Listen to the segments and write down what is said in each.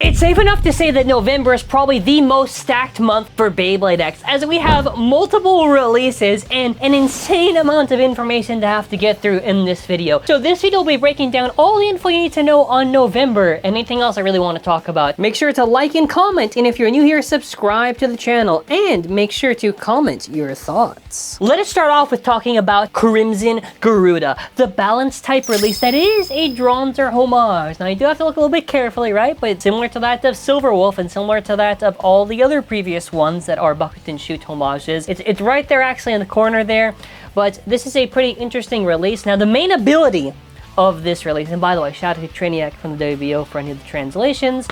It's safe enough to say that November is probably the most stacked month for Beyblade X, as we have multiple releases and an insane amount of information to have to get through in this video. So this video will be breaking down all the info you need to know on November and anything else I really want to talk about. Make sure to like and comment, and if you're new here, subscribe to the channel, and make sure to comment your thoughts. Let us start off with talking about Crimson Garuda, the balance type release that is a Dronzer homage. Now you do have to look a little bit carefully, right? But it's similar to that of Silver Wolf and similar to that of all the other previous ones that are bucket and shoot homages. It's right there actually in the corner there, but this is a pretty interesting release. Now the main ability of this release, and by the way, shout out to Triniac from the WBO for any of the translations,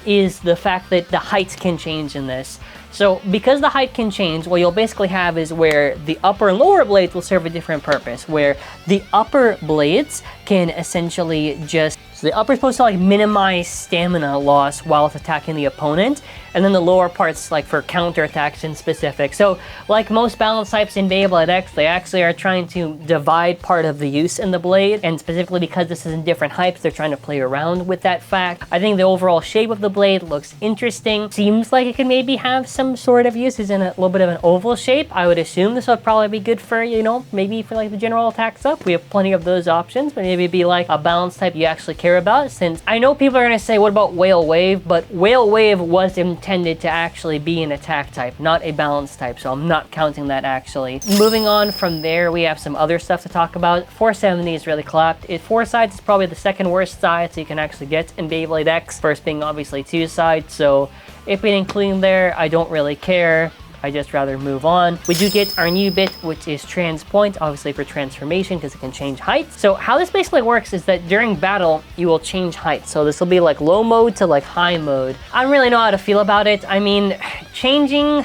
is the fact that the heights can change in this. So because the height can change, what you'll basically have is where the upper and lower blades will serve a different purpose, where the upper blades can essentially just, so the upper is supposed to like minimize stamina loss while it's attacking the opponent, and then the lower parts like for counter attacks in specific. So like most balance types in Beyblade X, they actually are trying to divide part of the use in the blade, and specifically because this is in different heights, they're trying to play around with that fact. I think the overall shape of the blade looks interesting. Seems like it could maybe have some sort of use. It's in a little bit of an oval shape. I would assume this would probably be good for, you know, maybe for like the general attack stuff. We have plenty of those options, but maybe it'd be like a balance type you actually care about, since I know people are going to say, what about Whale Wave? But Whale Wave was intended to actually be an attack type, not a balance type, so I'm not counting that actually. Moving on from there, we have some other stuff to talk about. 470 is really clapped. Four sides is probably the second worst side so you can actually get in Beyblade X, first being obviously two sides, so if we include them there, I don't really care. I just rather move on. We do get our new bit, which is Trans Point, obviously for transformation because it can change height. So how this basically works is that during battle, you will change height. So this will be like low mode to like high mode. I don't really know how to feel about it. I mean, changing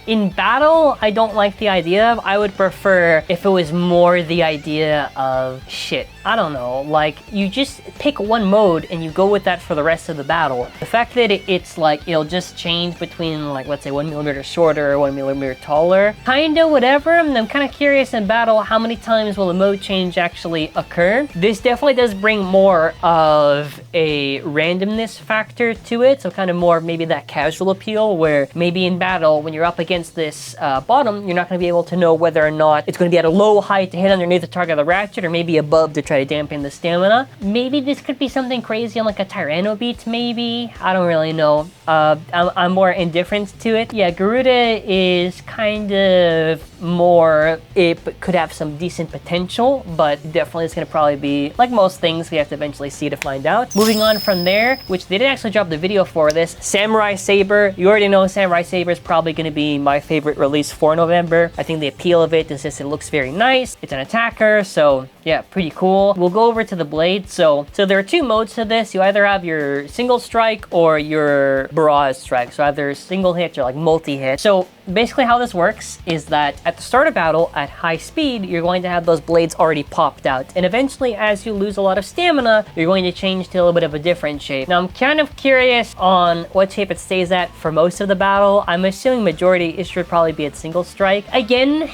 in battle, I don't like the idea of. I would prefer if it was more the idea of shit. I don't know, like you just pick one mode and you go with that for the rest of the battle. The fact that it's like it'll just change between like, let's say 1 millimeter shorter or 1 millimeter taller, kinda whatever. And I'm kind of curious in battle, how many times will the mode change actually occur? This definitely does bring more of a randomness factor to it, so kind of more maybe that casual appeal where maybe in battle when you're up against this bottom, you're not going to be able to know whether or not it's going to be at a low height to hit underneath the target of the ratchet or maybe above to try to dampen the stamina. Maybe this could be something crazy on like a Tyrano Beat maybe. I don't really know. I'm more indifferent to it. Yeah, Garuda is kind of more, it could have some decent potential, but definitely it's going to probably be like most things we have to eventually see to find out. Moving on from there, which they did actually drop the video for this, Samurai Saber. You already know Samurai Saber is probably going to be my favorite release for November. I think the appeal of it is just it looks very nice. It's an attacker, so yeah, pretty cool. We'll go over to the blade. So there are two modes to this. You either have your single strike or your barrage strike. So either single hit or like multi-hit. So basically how this works is that at the start of battle at high speed, you're going to have those blades already popped out. And eventually as you lose a lot of stamina, you're going to change to a little bit of a different shape. Now I'm kind of curious on what shape it stays at for most of the battle. I'm assuming majority it should probably be at single strike. Again,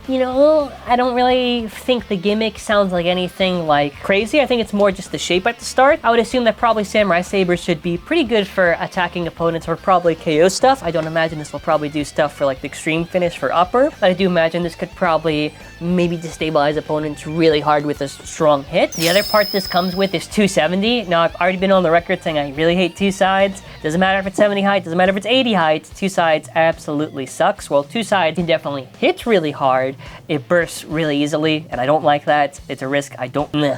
you know, I don't really think the gimmick sounds like anything like crazy. I think it's more just the shape at the start. I would assume that probably Samurai Saber should be pretty good for attacking opponents or probably KO stuff. I don't imagine this will probably do stuff for like the extreme finish for upper, but I do imagine this could probably maybe destabilize opponents really hard with a strong hit. The other part this comes with is 270. Now I've already been on the record saying I really hate two sides. Doesn't matter if it's 70 height, doesn't matter if it's 80 height, two sides absolutely sucks. Well, two sides can definitely hit really hard. It bursts really easily, and I don't like that. It's a risk I don't know.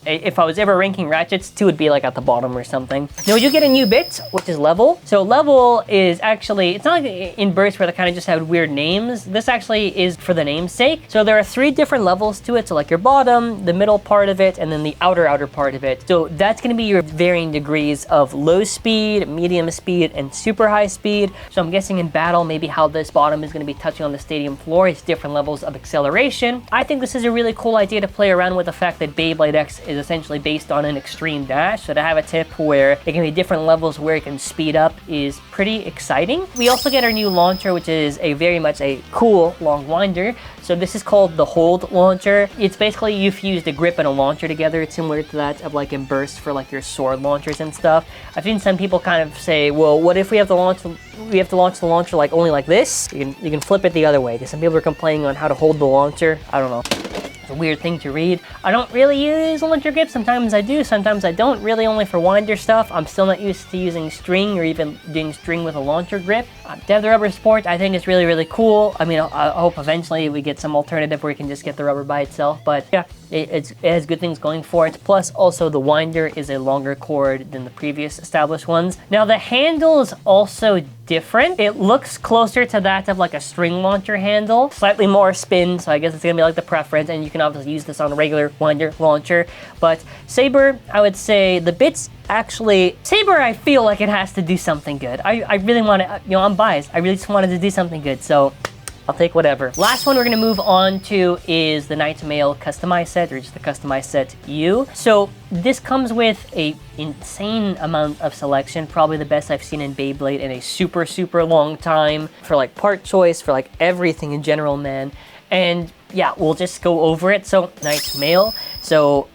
If I was ever ranking ratchets, 2 would be like at the bottom or something. Now you get a new bit, which is level. So level is actually, it's not like in bursts where they kind of just have weird names. This actually is for the name's sake. So there are 3 different levels to it. So like your bottom, the middle part of it, and then the outer part of it. So that's going to be your varying degrees of low speed, medium speed, and super high speed. So I'm guessing in battle, maybe how this bottom is going to be touching on the stadium floor is different levels of acceleration. I think this is a really cool idea to play around with the fact that Beyblade Beyblade X is essentially based on an extreme dash, so to have a tip where it can be different levels where it can speed up is pretty exciting. We also get our new launcher, which is a very much a cool long winder. So this is called the Hold launcher. It's basically you fused a grip and a launcher together. It's similar to that of like in burst for like your sword launchers and stuff. I've seen some people kind of say, well, what if we have to launch the launcher like only like this? You can flip it the other way, because some people are complaining on how to hold the launcher. I don't know. It's a weird thing to read. I don't really use launcher grips. Sometimes I do, sometimes I don't. Really only for winder stuff. I'm still not used to using string or even doing string with a launcher grip. To have the rubber support, I think it's really, really cool. I mean, I hope eventually we get some alternative where you can just get the rubber by itself. But yeah, it has good things going for it. Plus, also the winder is a longer cord than the previous established ones. Now, the handle is also different. It looks closer to that of like a string launcher handle. Slightly more spin, so I guess it's gonna be like the preference, and you can obviously use this on a regular winder launcher. But Saber, I would say the bits actually, Saber, I feel like it has to do something good. I really want to, you know, I'm biased. I really just wanted to do something good, so I'll take whatever. Last one we're gonna move on to is the Knight's Mail customized set, or just the customized set U. So this comes with a insane amount of selection, probably the best I've seen in Beyblade in a super, super long time, for like part choice, for like everything in general, man. And yeah, we'll just go over it. So Knight's Mail. So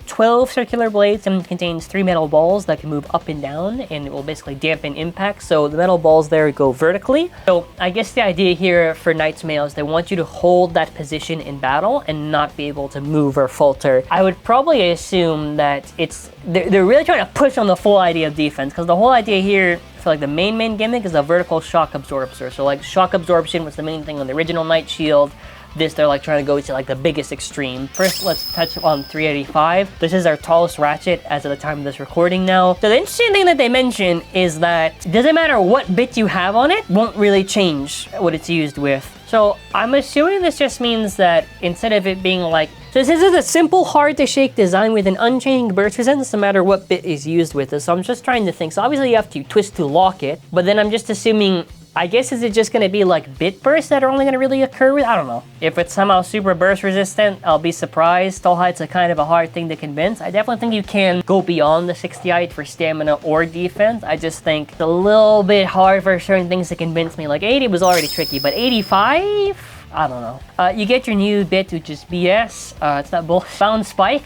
12 circular blades and contains 3 metal balls that can move up and down, and it will basically dampen impact. So the metal balls there go vertically. So I guess the idea here for Knight's Mail is they want you to hold that position in battle and not be able to move or falter. I would probably assume that they're really trying to push on the full idea of defense, because the whole idea here for like the main gimmick is a vertical shock absorber. So like shock absorption was the main thing on the original Knight Shield. This, they're like trying to go to like the biggest extreme. First, let's touch on 385. This is our tallest ratchet as of the time of this recording now. So the interesting thing that they mention is that it doesn't matter what bit you have on it, won't really change what it's used with. So I'm assuming this just means that instead of it being like, so this is a simple, hard to shake design with an unchanging burst resistance no matter what bit is used with it. So I'm just trying to think. So obviously you have to twist to lock it, but then I'm just assuming, I guess, is it just going to be like bit bursts that are only going to really occur with? I don't know. If it's somehow super burst resistant, I'll be surprised. Stall height's a kind of a hard thing to convince. I definitely think you can go beyond the 60 height for stamina or defense. I just think it's a little bit hard for certain things to convince me. Like 80 was already tricky, but 85? I don't know. You get your new bit, which is BS. It's not bull. Bound Spike.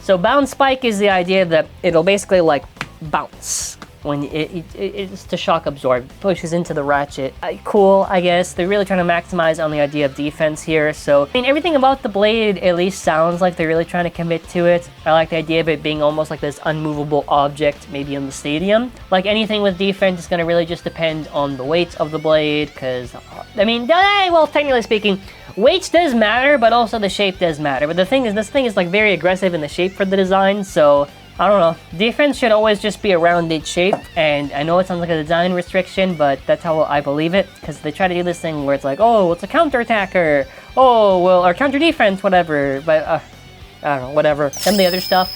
So Bound Spike is the idea that it'll basically like bounce when it's to shock absorb, pushes into the ratchet. Cool, I guess. They're really trying to maximize on the idea of defense here. So, I mean, everything about the blade at least sounds like they're really trying to commit to it. I like the idea of it being almost like this unmovable object, maybe in the stadium. Like anything with defense, it's going to really just depend on the weight of the blade, because, I mean, well, technically speaking, weight does matter, but also the shape does matter. But the thing is, this thing is like very aggressive in the shape for the design, so I don't know. Defense should always just be a rounded shape, and I know it sounds like a design restriction, but that's how I believe it, because they try to do this thing where it's like, oh, it's a counterattacker, oh, well, or counter defense, whatever, but I don't know, whatever. And the other stuff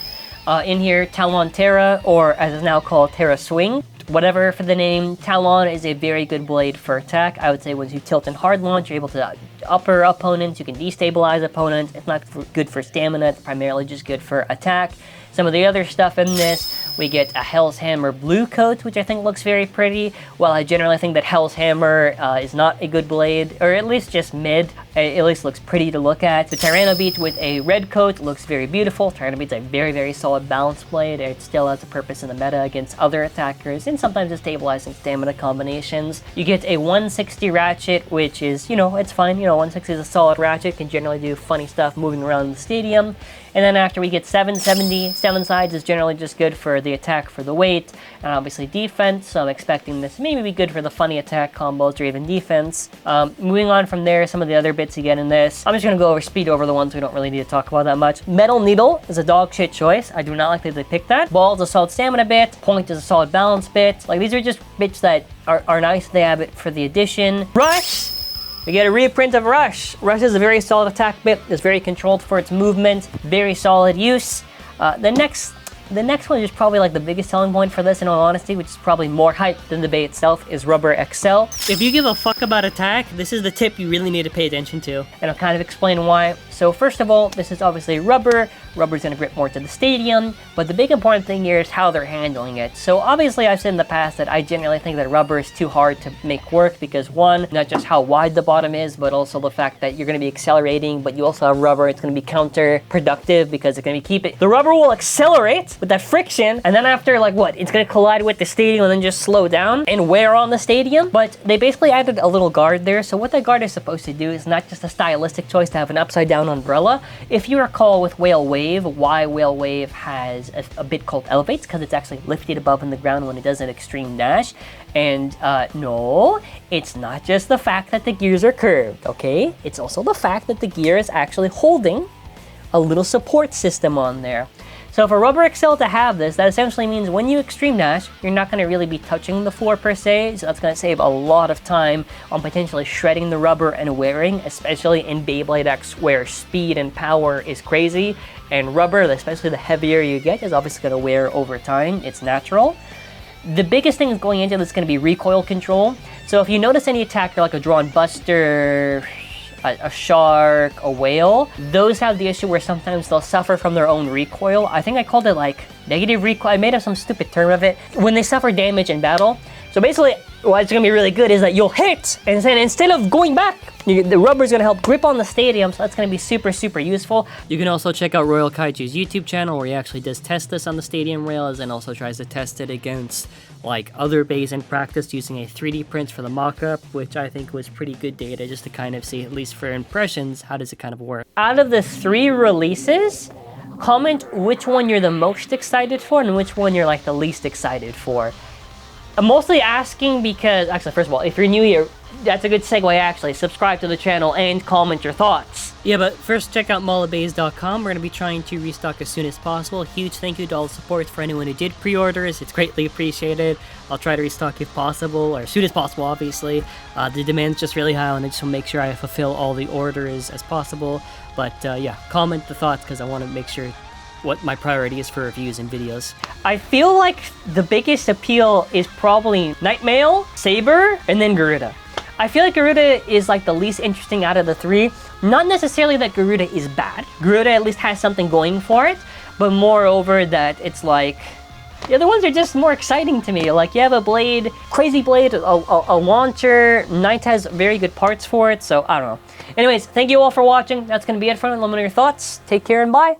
in here, Talon Terra, or as it's now called, Terra Swing. Whatever for the name, Talon is a very good blade for attack. I would say once you tilt and hard launch, you're able to upper opponents, you can destabilize opponents. It's not good for stamina, it's primarily just good for attack. Some of the other stuff in this, we get a Hell's Hammer blue coat, which I think looks very pretty. While I generally think that Hell's Hammer is not a good blade, or at least just mid, it at least looks pretty to look at. The Tyrano Beat with a red coat looks very beautiful. Tyrano Beat's a very, very solid balance blade. It still has a purpose in the meta against other attackers, and sometimes it's stabilizing stamina combinations. You get a 160 ratchet, which is, you know, it's fine. You know, 160 is a solid ratchet, can generally do funny stuff moving around the stadium. And then after we get 770, 7 sides is generally just good for the attack for the weight, and obviously defense, so I'm expecting this maybe be good for the funny attack combos or even defense. Moving on from there, some of the other bits you get in this, I'm just going to go speed over the ones we don't really need to talk about that much. Metal Needle is a dog shit choice. I do not like that they picked that. Ball is a solid stamina bit. Point is a solid balance bit. Like, these are just bits that are nice. They have it for the addition. Rush! We get a reprint of Rush. Rush is a very solid attack bit. It's very controlled for its movement. Very solid use. The next one is probably like the biggest selling point for this, in all honesty, which is probably more hype than the bay itself, is Rubber XL. If you give a fuck about attack, this is the tip you really need to pay attention to, and I'll kind of explain why. So first of all, this is obviously rubber. rubber's gonna grip more to the stadium, but the big important thing here is how they're handling it. So obviously I've said in the past that I generally think that rubber is too hard to make work because one, not just how wide the bottom is, but also the fact that you're gonna be accelerating, but you also have rubber, it's gonna be counterproductive because it's gonna be the rubber will accelerate with that friction, and then after like what, it's gonna collide with the stadium and then just slow down and wear on the stadium. But they basically added a little guard there. So what that guard is supposed to do is not just a stylistic choice to have an upside down umbrella. If you recall with Whale Wave, why Whale Wave has a bit called elevates, because it's actually lifted above in the ground when it does an extreme dash. And no, it's not just the fact that the gears are curved, okay? It's also the fact that the gear is actually holding a little support system on there. So for Rubber XL to have this, that essentially means when you extreme dash, you're not going to really be touching the floor per se, so that's going to save a lot of time on potentially shredding the rubber and wearing, especially in Beyblade X where speed and power is crazy, and rubber, especially the heavier you get, is obviously going to wear over time. It's natural. The biggest thing going into this is going to be recoil control. So if you notice any attacker like a Drawn Buster, a shark, a whale, those have the issue where sometimes they'll suffer from their own recoil. I think I called it like negative recoil. I made up some stupid term of it. When they suffer damage in battle. So basically, what's gonna be really good is that you'll hit, and then instead of going back, the rubber's gonna help grip on the stadium, so that's gonna be super, super useful. You can also check out Royal Kaiju's YouTube channel where he actually does test this on the stadium rails and also tries to test it against like other bays in practice using a 3D print for the mock-up, which I think was pretty good data just to kind of see, at least for impressions, how does it kind of work. Out of the 3 releases, comment which one you're the most excited for and which one you're like the least excited for. I'm mostly asking because, actually, first of all, if you're new here, that's a good segue actually. Subscribe to the channel and comment your thoughts. Yeah, but first check out mallofbays.com. We're going to be trying to restock as soon as possible. Huge thank you to all the support for anyone who did pre-orders. It's greatly appreciated. I'll try to restock if possible, or as soon as possible, obviously. The demand's just really high, and I just want to make sure I fulfill all the orders as possible. But yeah, comment the thoughts because I want to make sure what my priority is for reviews and videos. I feel like the biggest appeal is probably Nightmail, Saber, and then Garuda. I feel like Garuda is like the least interesting out of the 3. Not necessarily that Garuda is bad. Garuda at least has something going for it, but moreover that it's like, the other ones are just more exciting to me. Like you have a blade, crazy blade, a launcher, Knight has very good parts for it, so I don't know. Anyways, thank you all for watching. That's gonna be it for me. Let me know your thoughts. Take care and bye.